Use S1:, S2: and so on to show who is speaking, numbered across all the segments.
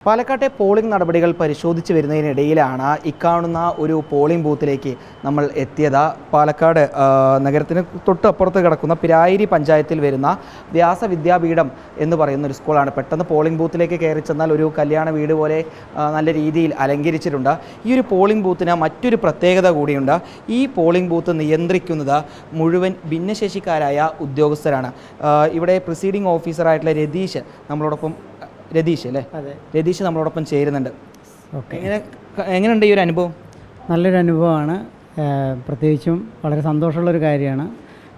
S1: പാലക്കാട്ടെ പോളിംഗ് നടപടികൾ പരിശോധിച്ച് വരുന്നതിനിടയിലാണ് ഇക്കാണുന്ന ഒരു പോളിംഗ് ബൂത്തിലേക്ക് നമ്മൾ എത്തിയത്. പാലക്കാട് നഗരത്തിന് തൊട്ടപ്പുറത്ത് കിടക്കുന്ന പിരായിരി പഞ്ചായത്തിൽ വരുന്ന വ്യാസ വിദ്യാപീഠം എന്ന് പറയുന്ന ഒരു സ്കൂളാണ്. പെട്ടെന്ന് പോളിംഗ് ബൂത്തിലേക്ക് കയറി ചെന്നാൽ ഒരു കല്യാണ വീട് പോലെ നല്ല രീതിയിൽ അലങ്കരിച്ചിട്ടുണ്ട്. ഈ ഒരു പോളിംഗ് ബൂത്തിന് മറ്റൊരു പ്രത്യേകത കൂടിയുണ്ട്. ഈ പോളിംഗ് ബൂത്ത് നിയന്ത്രിക്കുന്നത് മുഴുവൻ ഭിന്നശേഷിക്കാരായ ഉദ്യോഗസ്ഥരാണ്. ഇവിടെ പ്രിസൈഡിംഗ് ഓഫീസറായിട്ടുള്ള രതീഷ് നമ്മളോടൊപ്പം അല്ലേ? അതെ, രതീഷ് നമ്മളോടൊപ്പം ചേരുന്നുണ്ട്. ഓക്കെ, എങ്ങനെയുണ്ട് ഈ ഒരു അനുഭവം?
S2: നല്ലൊരു അനുഭവമാണ്. പ്രത്യേകിച്ചും വളരെ സന്തോഷമുള്ളൊരു കാര്യമാണ്.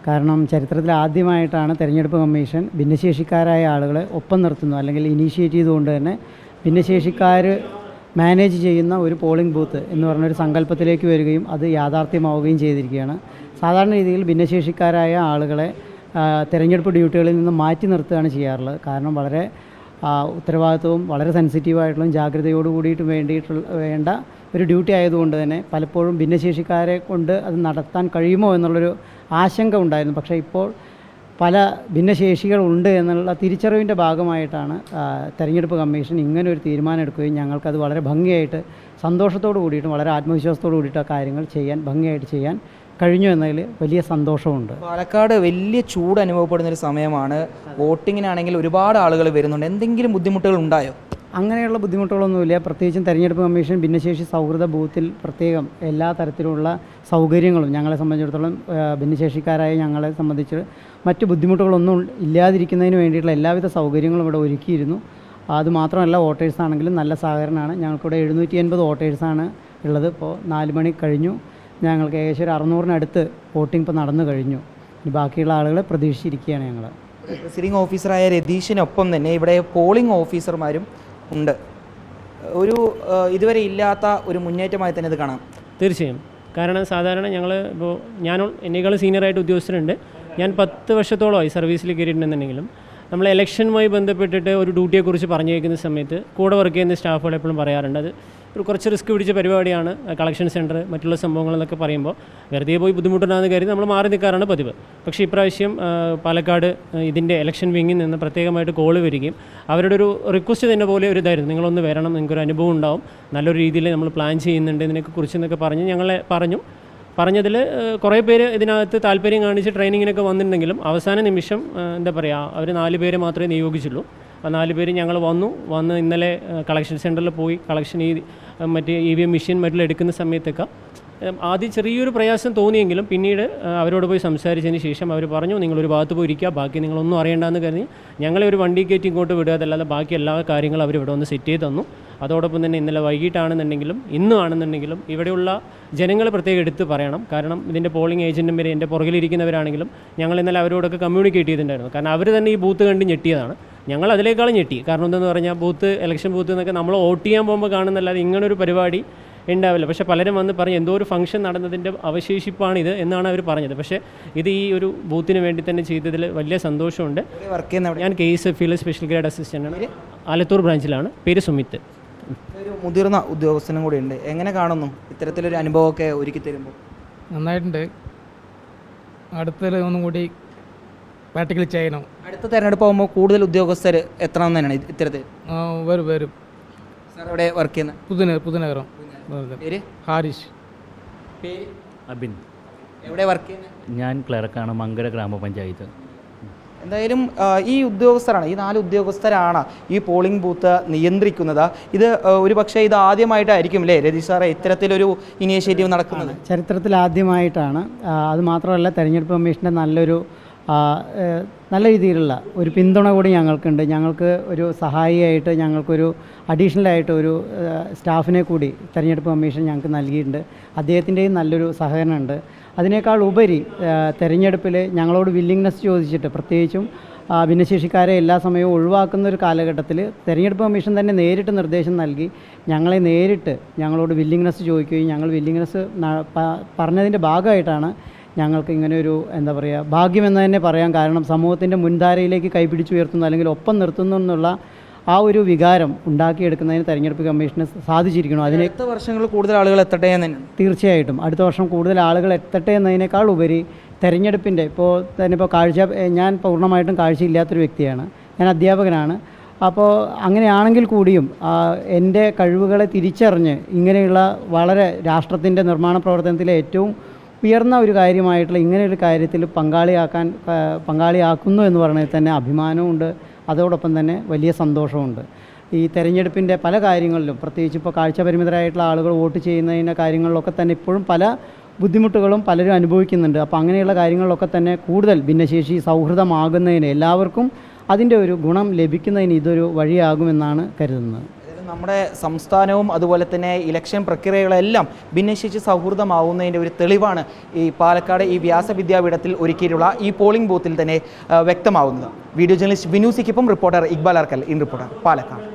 S2: കാരണം ചരിത്രത്തിൽ ആദ്യമായിട്ടാണ് തെരഞ്ഞെടുപ്പ് കമ്മീഷൻ ഭിന്നശേഷിക്കാരായ ആളുകളെ ഒപ്പം നിർത്തുന്നു, അല്ലെങ്കിൽ ഇനീഷ്യേറ്റ് ചെയ്തുകൊണ്ട് തന്നെ ഭിന്നശേഷിക്കാർ മാനേജ് ചെയ്യുന്ന ഒരു പോളിംഗ് ബൂത്ത് എന്ന് പറഞ്ഞൊരു സങ്കല്പത്തിലേക്ക് വരികയും അത് യാഥാർത്ഥ്യമാവുകയും ചെയ്തിരിക്കുകയാണ്. സാധാരണ രീതിയിൽ ഭിന്നശേഷിക്കാരായ ആളുകളെ തെരഞ്ഞെടുപ്പ് ഡ്യൂട്ടികളിൽ നിന്ന് മാറ്റി നിർത്തുകയാണ് ചെയ്യാറുള്ളത്. കാരണം വളരെ ഉത്തരവാദിത്വവും വളരെ സെൻസിറ്റീവായിട്ടുള്ള ജാഗ്രതയോട് കൂടിയിട്ട് വേണ്ട ഒരു ഡ്യൂട്ടി ആയതുകൊണ്ട് തന്നെ പലപ്പോഴും ഭിന്നശേഷിക്കാരെ കൊണ്ട് അത് നടത്താൻ കഴിയുമോ എന്നുള്ളൊരു ആശങ്ക ഉണ്ടായിരുന്നു. പക്ഷേ ഇപ്പോൾ പല ഭിന്നശേഷികളുണ്ട് എന്നുള്ള തിരിച്ചറിവിൻ്റെ ഭാഗമായിട്ടാണ് തെരഞ്ഞെടുപ്പ് കമ്മീഷൻ ഇങ്ങനെ ഒരു തീരുമാനം എടുക്കുകയും ഞങ്ങൾക്കത് വളരെ ഭംഗിയായിട്ട് സന്തോഷത്തോടു കൂടിയിട്ടും വളരെ ആത്മവിശ്വാസത്തോടു കൂടിയിട്ട് ആ കാര്യങ്ങൾ ഭംഗിയായിട്ട് ചെയ്യാൻ കഴിഞ്ഞു എന്നതിൽ വലിയ സന്തോഷമുണ്ട്.
S1: പാലക്കാട് വലിയ ചൂട് അനുഭവപ്പെടുന്നൊരു സമയമാണ്. വോട്ടിങ്ങിനാണെങ്കിൽ ഒരുപാട് ആളുകൾ വരുന്നുണ്ട്. എന്തെങ്കിലും ബുദ്ധിമുട്ടുകൾ ഉണ്ടായോ?
S2: അങ്ങനെയുള്ള ബുദ്ധിമുട്ടുകളൊന്നുമില്ല. പ്രത്യേകിച്ചും തെരഞ്ഞെടുപ്പ് കമ്മീഷൻ ഭിന്നശേഷി സൗഹൃദ ബൂത്തിൽ പ്രത്യേകം എല്ലാ തരത്തിലുള്ള സൗകര്യങ്ങളും ഞങ്ങളെ സംബന്ധിച്ചിടത്തോളം ഭിന്നശേഷിക്കാരായ ഞങ്ങളെ സംബന്ധിച്ച് മറ്റ് ബുദ്ധിമുട്ടുകളൊന്നും ഇല്ലാതിരിക്കുന്നതിന് വേണ്ടിയിട്ടുള്ള എല്ലാവിധ സൗകര്യങ്ങളും ഇവിടെ ഒരുക്കിയിരുന്നു. അതുമാത്രമല്ല, വോട്ടേഴ്സാണെങ്കിലും നല്ല സഹകരണമാണ്. ഞങ്ങൾക്കിവിടെ 780 വോട്ടേഴ്സാണ് ഉള്ളത്. ഇപ്പോൾ 4 മണി കഴിഞ്ഞു. ഞങ്ങൾക്ക് ഏകദേശം ഒരു 600-നടുത്ത് വോട്ടിംഗ് ഇപ്പോൾ നടന്നു കഴിഞ്ഞു. ഇനി ബാക്കിയുള്ള ആളുകളെ പ്രതീക്ഷിച്ചിരിക്കുകയാണ് ഞങ്ങൾ.
S1: പ്രിസൈഡിംഗ് ഓഫീസറായ രതീഷിനൊപ്പം തന്നെ ഇവിടെ പോളിംഗ് ഓഫീസർമാരും ഉണ്ട്. ഒരു ഇതുവരെ ഇല്ലാത്ത ഒരു മുന്നേറ്റമായി തന്നെ ഇത് കാണാം.
S3: തീർച്ചയായും. കാരണം സാധാരണ ഞങ്ങൾ ഇപ്പോൾ എന്നേക്കാളും സീനിയറായിട്ട് ഉദ്യോഗസ്ഥരുണ്ട്. ഞാൻ 10 വർഷത്തോളമായി സർവീസിൽ കയറിയിട്ടുണ്ടെന്നുണ്ടെങ്കിലും നമ്മൾ ഇലക്ഷനുമായി ബന്ധപ്പെട്ടിട്ട് ഒരു ഡ്യൂട്ടിയെക്കുറിച്ച് പറഞ്ഞു കേൾക്കുന്ന സമയത്ത് കൂടെ വർക്ക് ചെയ്യുന്ന സ്റ്റാഫുകൾ എപ്പോഴും പറയാറുണ്ട് അത് കുറച്ച് റിസ്ക് പിടിച്ച പരിപാടിയാണ് കളക്ഷൻ സെൻറ്റർ മറ്റുള്ള സംഭവങ്ങളെന്നൊക്കെ പറയുമ്പോൾ വെറുതെ പോയി ബുദ്ധിമുട്ടുണ്ടാകുന്ന കാര്യം നമ്മൾ മാറി നിൽക്കാറാണ് പതിവ്. പക്ഷേ ഇപ്രാവശ്യം പാലക്കാട് ഇതിൻ്റെ ഇലക്ഷൻ വിങ്ങിൽ നിന്ന് പ്രത്യേകമായിട്ട് കോൾ വരികയും അവരുടെ ഒരു റിക്വസ്റ്റ് തന്നെ പോലെ ഒരു ഇതായിരുന്നു, നിങ്ങളൊന്ന് വരണം, നിങ്ങൾക്കൊരു അനുഭവം ഉണ്ടാവും, നല്ലൊരു രീതിയിൽ നമ്മൾ പ്ലാൻ ചെയ്യുന്നുണ്ട് ഇതിനെക്കുറിച്ച് എന്നൊക്കെ പറഞ്ഞ് ഞങ്ങളെ പറഞ്ഞതിൽ കുറേ പേര് ഇതിനകത്ത് താല്പര്യം കാണിച്ച് ട്രെയിനിങ്ങിനൊക്കെ വന്നിട്ടുണ്ടെങ്കിലും അവസാന നിമിഷം എന്താ പറയുക, അവർ 4 പേരെ മാത്രമേ നിയോഗിച്ചുള്ളൂ. ആ 4 പേര് ഞങ്ങൾ വന്ന് ഇന്നലെ കളക്ഷൻ സെൻറ്ററിൽ പോയി കളക്ഷൻ മറ്റേ EVM മെഷീൻ മറ്റുള്ള എടുക്കുന്ന സമയത്തൊക്കെ ആദ്യം ചെറിയൊരു പ്രയാസം തോന്നിയെങ്കിലും പിന്നീട് അവരോട് പോയി സംസാരിച്ചതിന് ശേഷം അവർ പറഞ്ഞു, നിങ്ങളൊരു ഭാഗത്ത് പോയി ഇരിക്കുക, ബാക്കി നിങ്ങളൊന്നും അറിയേണ്ടെന്ന് കരുതി ഞങ്ങളെ ഒരു വണ്ടി കയറ്റി ഇങ്ങോട്ട് വിടുക, അതല്ലാതെ ബാക്കി എല്ലാ കാര്യങ്ങളും അവരിവിടെ ഒന്ന് സെറ്റ് ചെയ്ത് തന്നു. അതോടൊപ്പം തന്നെ ഇന്നലെ വൈകിട്ടാണെന്നുണ്ടെങ്കിലും ഇന്നും ആണെന്നുണ്ടെങ്കിലും ഇവിടെയുള്ള ജനങ്ങൾ പ്രത്യേകം എടുത്ത് പറയണം. കാരണം ഇതിൻ്റെ പോളിംഗ് ഏജൻറ്റും വരെ എൻ്റെ പുറകിലിരിക്കുന്നവരാണെങ്കിലും ഞങ്ങൾ ഇന്നലെ അവരോടൊക്കെ കമ്മ്യൂണിക്കേറ്റ് ചെയ്തിട്ടുണ്ടായിരുന്നു. കാരണം അവർ തന്നെ ഈ ബൂത്ത് കണ്ട് ഞെട്ടിയതാണ്. ഞങ്ങൾ അതിനേക്കാളും ഞെട്ടി. കാരണം എന്തെന്ന് പറഞ്ഞാൽ ഇലക്ഷൻ ബൂത്ത് എന്നൊക്കെ നമ്മൾ വോട്ട് ചെയ്യാൻ പോകുമ്പോൾ കാണുന്നല്ലാതെ ഇങ്ങനൊരു പരിപാടി ഉണ്ടാവില്ല. പക്ഷേ പലരും വന്ന് പറഞ്ഞ് എന്തോ ഒരു ഫംഗ്ഷൻ നടന്നതിൻ്റെ അവശേഷിപ്പാണിത് എന്നാണ് അവർ പറഞ്ഞത്. പക്ഷേ ഇത് ഈ ഒരു ബൂത്തിന് വേണ്ടി തന്നെ ചെയ്തതിൽ വലിയ സന്തോഷമുണ്ട്. ഞാൻ KSFയിൽ സ്പെഷ്യൽ ഗ്രേഡ് അസിസ്റ്റൻ്റാണ്. ആലത്തൂർ ബ്രാഞ്ചിലാണ്. പേര് സുമിത്ത്.
S1: ഒരു മുതിർന്ന ഉദ്യോഗസ്ഥനും കൂടി ഉണ്ട്. എങ്ങനെ കാണുന്നു ഇത്തരത്തിലൊരു അനുഭവമൊക്കെ ഒരുക്കി തരുമ്പോൾ?
S4: നന്നായിട്ടുണ്ട്. അടുത്ത ഒന്നും കൂടി പ്രാക്ടിക്കൽ ചെയ്യണം.
S1: അടുത്ത തെരഞ്ഞെടുപ്പ് ആകുമ്പോൾ കൂടുതൽ ഉദ്യോഗസ്ഥർ എത്തണം തന്നെയാണ് ഇത്തരത്തിൽ?
S4: വരും.
S1: സാർ എവിടെ വർക്ക് ചെയ്യുന്നത്?
S4: പുതുനഗരം.
S1: പേര്?
S4: ഹാരിഷ്.
S1: പേര്?
S5: അബിൻ.
S1: എവിടെ വർക്ക് ചെയ്യുന്നത്?
S5: ഞാൻ ക്ലർക്കാണ്, മങ്കര ഗ്രാമപഞ്ചായത്ത്.
S1: എന്തായാലും ഈ ഉദ്യോഗസ്ഥരാണ്, ഈ 4 ഉദ്യോഗസ്ഥരാണ് ഈ പോളിംഗ് ബൂത്ത് നിയന്ത്രിക്കുന്നത്. ഇത് ഒരു പക്ഷേ ഇത് ആദ്യമായിട്ടായിരിക്കും അല്ലേ രതീഷ് സാറേ ഇത്തരത്തിലൊരു ഇനീഷ്യേറ്റീവ് നടക്കുന്നത്?
S2: ചരിത്രത്തിൽ ആദ്യമായിട്ടാണ്. അതുമാത്രമല്ല, തെരഞ്ഞെടുപ്പ് കമ്മീഷൻ്റെ നല്ല രീതിയിലുള്ള ഒരു പിന്തുണ കൂടി ഞങ്ങൾക്കുണ്ട്. ഞങ്ങൾക്ക് ഒരു സഹായിയായിട്ട് ഞങ്ങൾക്കൊരു അഡീഷണലായിട്ട് ഒരു സ്റ്റാഫിനെ കൂടി തെരഞ്ഞെടുപ്പ് കമ്മീഷൻ ഞങ്ങൾക്ക് നൽകിയിട്ടുണ്ട്. അദ്ദേഹത്തിൻ്റെയും നല്ലൊരു സഹകരണമുണ്ട്. അതിനേക്കാൾ ഉപരി തെരഞ്ഞെടുപ്പിൽ ഞങ്ങളോട് വില്ലിങ്നെസ് ചോദിച്ചിട്ട്, പ്രത്യേകിച്ചും ഭിന്നശേഷിക്കാരെ എല്ലാ സമയവും ഒഴിവാക്കുന്ന ഒരു കാലഘട്ടത്തിൽ തെരഞ്ഞെടുപ്പ് കമ്മീഷൻ തന്നെ നേരിട്ട് നിർദ്ദേശം നൽകി ഞങ്ങളോട് വില്ലിങ്നെസ് ചോദിക്കുകയും ഞങ്ങൾ വില്ലിങ്നെസ് പറഞ്ഞതിൻ്റെ ഭാഗമായിട്ടാണ് ഞങ്ങൾക്ക് ഇങ്ങനെ ഒരു എന്താ പറയുക ഭാഗ്യമെന്ന് തന്നെ പറയാം. കാരണം സമൂഹത്തിൻ്റെ മുൻധാരയിലേക്ക് കൈപിടിച്ചുയർത്തുന്നു അല്ലെങ്കിൽ ഒപ്പം നിർത്തുന്നു എന്നുള്ള ആ ഒരു വികാരം ഉണ്ടാക്കിയെടുക്കുന്നതിന് തെരഞ്ഞെടുപ്പ് കമ്മീഷന് സാധിച്ചിരിക്കണം.
S1: അടുത്ത വർഷങ്ങളിൽ കൂടുതൽ ആളുകൾ എത്തട്ടെ എന്ന് തന്നെ.
S2: തീർച്ചയായിട്ടും അടുത്ത വർഷം കൂടുതൽ ആളുകൾ എത്തട്ടെ എന്നതിനേക്കാൾ ഉപരി തെരഞ്ഞെടുപ്പിൻ്റെ ഇപ്പോൾ കാഴ്ച, ഞാൻ പൂർണ്ണമായിട്ടും കാഴ്ചയില്ലാത്തൊരു വ്യക്തിയാണ്. ഞാൻ അധ്യാപകനാണ്. അപ്പോൾ അങ്ങനെയാണെങ്കിൽ കൂടിയും എൻ്റെ കഴിവുകളെ തിരിച്ചറിഞ്ഞ് ഇങ്ങനെയുള്ള വളരെ രാഷ്ട്രത്തിൻ്റെ നിർമ്മാണ പ്രവർത്തനത്തിലെ ഏറ്റവും ഉയർന്ന ഒരു കാര്യമായിട്ടുള്ള ഇങ്ങനെയൊരു കാര്യത്തിൽ പങ്കാളിയാക്കുന്നു എന്ന് പറയുന്നത് തന്നെ അഭിമാനമുണ്ട്. അതോടൊപ്പം തന്നെ വലിയ സന്തോഷമുണ്ട്. ഈ തെരഞ്ഞെടുപ്പിൻ്റെ പല കാര്യങ്ങളിലും, പ്രത്യേകിച്ച് ഇപ്പോൾ കാഴ്ചപരിമിതരായിട്ടുള്ള ആളുകൾ വോട്ട് ചെയ്യുന്നതിൻ്റെ കാര്യങ്ങളിലൊക്കെ തന്നെ ഇപ്പോഴും പല ബുദ്ധിമുട്ടുകളും പലരും അനുഭവിക്കുന്നുണ്ട്. അപ്പോൾ അങ്ങനെയുള്ള കാര്യങ്ങളിലൊക്കെ തന്നെ കൂടുതൽ ഭിന്നശേഷി സൗഹൃദമാകുന്നതിന്, എല്ലാവർക്കും അതിൻ്റെ ഒരു ഗുണം ലഭിക്കുന്നതിന് ഇതൊരു വഴിയാകുമെന്നാണ് കരുതുന്നത്.
S1: നമ്മുടെ സംസ്ഥാനവും അതുപോലെ തന്നെ ഇലക്ഷൻ പ്രക്രിയകളെല്ലാം ഭിന്നശേഷി സൗഹൃദമാവുന്നതിൻ്റെ ഒരു തെളിവാണ് ഈ പാലക്കാട് ഈ വ്യാസവിദ്യാപീഠത്തിൽ ഒരുക്കിയിട്ടുള്ള ഈ പോളിംഗ് ബൂത്തിൽ തന്നെ വ്യക്തമാവുന്നത്. വീഡിയോ ജേർണലിസ്റ്റ് വിനൂസിക്കൊപ്പം reporter Iqbal Arkal, in reporter, Palakkad.